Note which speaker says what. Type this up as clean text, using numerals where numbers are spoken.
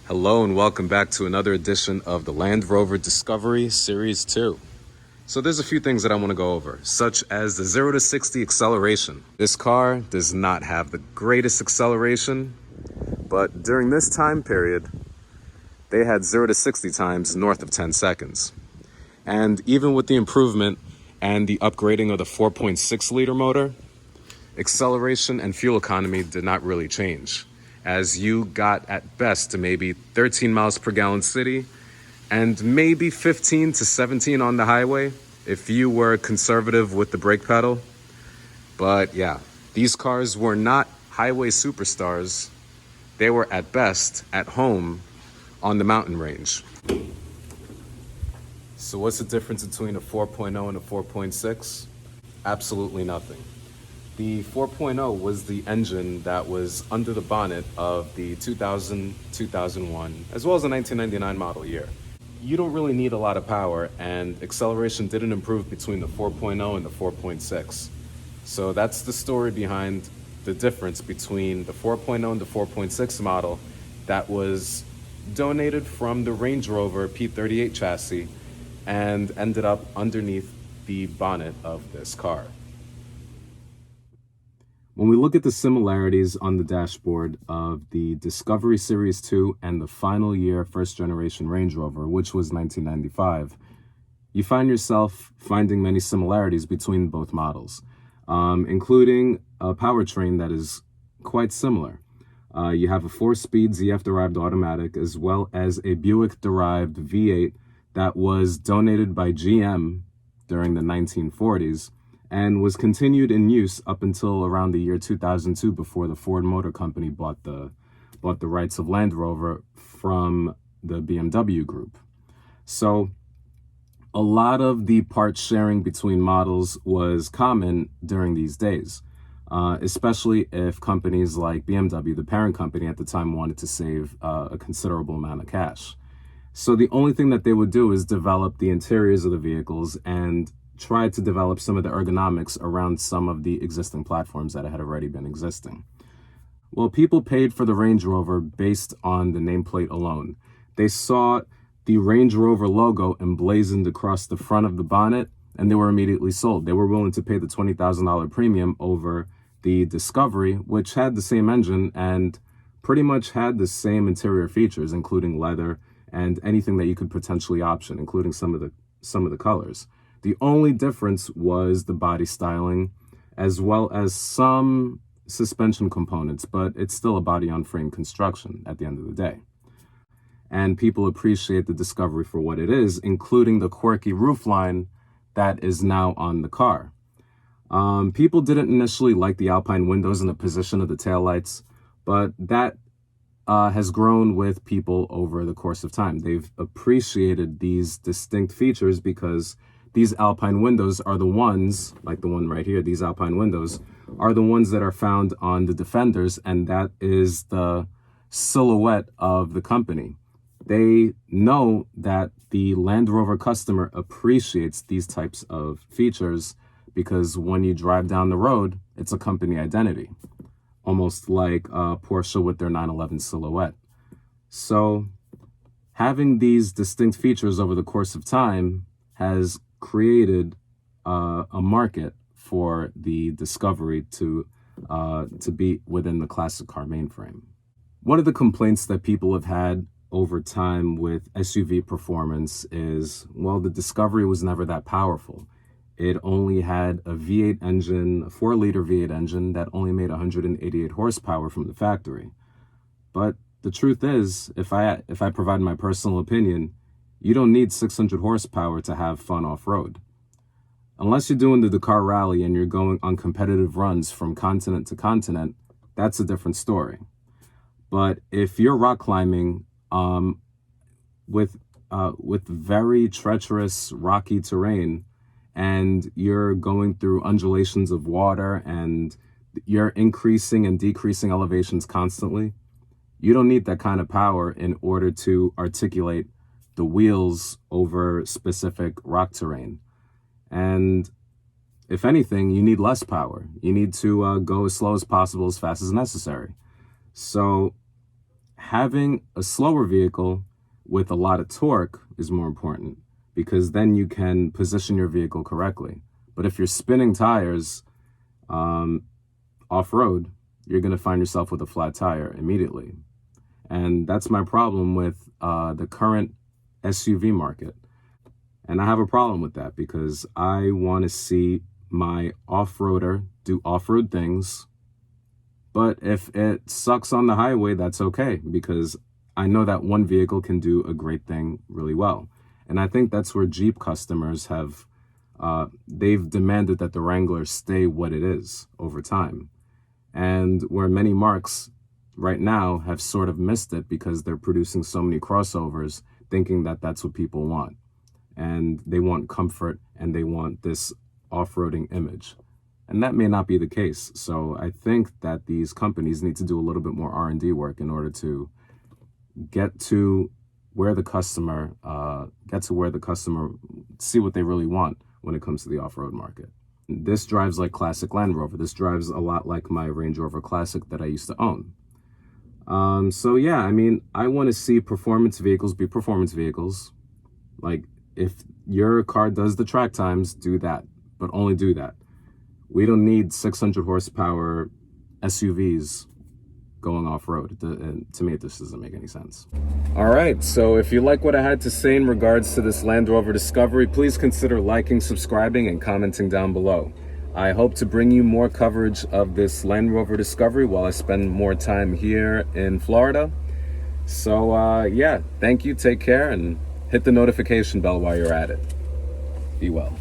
Speaker 1: Hello and welcome back to another edition of the Land Rover Discovery Series II. So there's a few things that I want to go over, such as the 0 to 60 acceleration. This car does not have the greatest acceleration, but during this time period, they had 0 to 60 times north of 10 seconds. And even with the improvement and the upgrading of the 4.6 liter motor, acceleration and fuel economy did not really change, as you got at best to maybe 13 miles per gallon city and maybe 15 to 17 on the highway if you were conservative with the brake pedal. But yeah, these cars were not highway superstars. They were at best at home on the mountain range. So what's the difference between a 4.0 and a 4.6? Absolutely nothing. The 4.0 was the engine that was under the bonnet of the 2000, 2001, as well as the 1999 model year. You don't really need a lot of power, and acceleration didn't improve between the 4.0 and the 4.6. So that's the story behind the difference between the 4.0 and the 4.6 model that was donated from the Range Rover P38 chassis and ended up underneath the bonnet of this car. When we look at the similarities on the dashboard of the Discovery Series II and the final year first generation Range Rover, which was 1995, you find yourself finding many similarities between both models, including a powertrain that is quite similar. You have a 4-speed ZF derived automatic, as well as a Buick derived V8 that was donated by GM during the 1940s and was continued in use up until around the year 2002, before the Ford Motor Company bought the rights of Land Rover from the BMW group. So a lot of the part sharing between models was common during these days, especially if companies like BMW, the parent company at the time, wanted to save a considerable amount of cash. So the only thing that they would do is develop the interiors of the vehicles and try to develop some of the ergonomics around some of the existing platforms that had already been existing. Well, people paid for the Range Rover based on the nameplate alone. They saw the Range Rover logo emblazoned across the front of the bonnet, and they were immediately sold. They were willing to pay the $20,000 premium over the Discovery, which had the same engine and pretty much had the same interior features, including leather and anything that you could potentially option, including some of the colors. The only difference was the body styling, as well as some suspension components, but it's still a body-on-frame construction at the end of the day. And people appreciate the Discovery for what it is, including the quirky roofline that is now on the car. People didn't initially like the alpine windows and the position of the taillights, but that has grown with people over the course of time. They've appreciated these distinct features because these alpine windows are the ones, like the one right here, these alpine windows are the ones that are found on the Defenders, and that is the silhouette of the company. They know that the Land Rover customer appreciates these types of features because when you drive down the road, it's a company identity, almost like Porsche with their 911 silhouette. So having these distinct features over the course of time has created a market for the Discovery to be within the classic car mainframe. One of the complaints that people have had over time with SUV performance is, well, the Discovery was never that powerful. It only had a V8 engine, a 4-liter V8 engine that only made 188 horsepower from the factory. But the truth is, if I provide my personal opinion, you don't need 600 horsepower to have fun off-road. Unless you're doing the Dakar Rally and you're going on competitive runs from continent to continent, that's a different story. But if you're rock climbing with very treacherous, rocky terrain, and you're going through undulations of water and you're increasing and decreasing elevations constantly, you don't need that kind of power in order to articulate the wheels over specific rock terrain. And if anything, you need less power. You need to go as slow as possible, as fast as necessary. So having a slower vehicle with a lot of torque is more important, because then you can position your vehicle correctly. But if you're spinning tires off-road, you're going to find yourself with a flat tire immediately. And that's my problem with the current SUV market. And I have a problem with that, because I want to see my off-roader do off-road things. But if it sucks on the highway, that's okay, because I know that one vehicle can do a great thing really well. And I think that's where Jeep customers have, they've demanded that the Wrangler stay what it is over time. And where many marques right now have sort of missed it, because they're producing so many crossovers, thinking that that's what people want. And they want comfort, and they want this off-roading image. And that may not be the case. So I think that these companies need to do a little bit more R&D work in order to get to where the customer, see what they really want when it comes to the off-road market. This drives like classic Land Rover. This drives a lot like my Range Rover Classic that I used to own. So yeah, I mean, I want to see performance vehicles be performance vehicles. Like, if your car does the track times, do that, but only do that. We don't need 600 horsepower SUVs going off-road. To me, this doesn't make any sense. All right, so if you like what I had to say in regards to this Land Rover Discovery, please consider liking, subscribing, and commenting down below. I hope to bring you more coverage of this Land Rover Discovery while I spend more time here in Florida. So yeah, thank you, take care, and hit the notification bell while you're at it. Be well.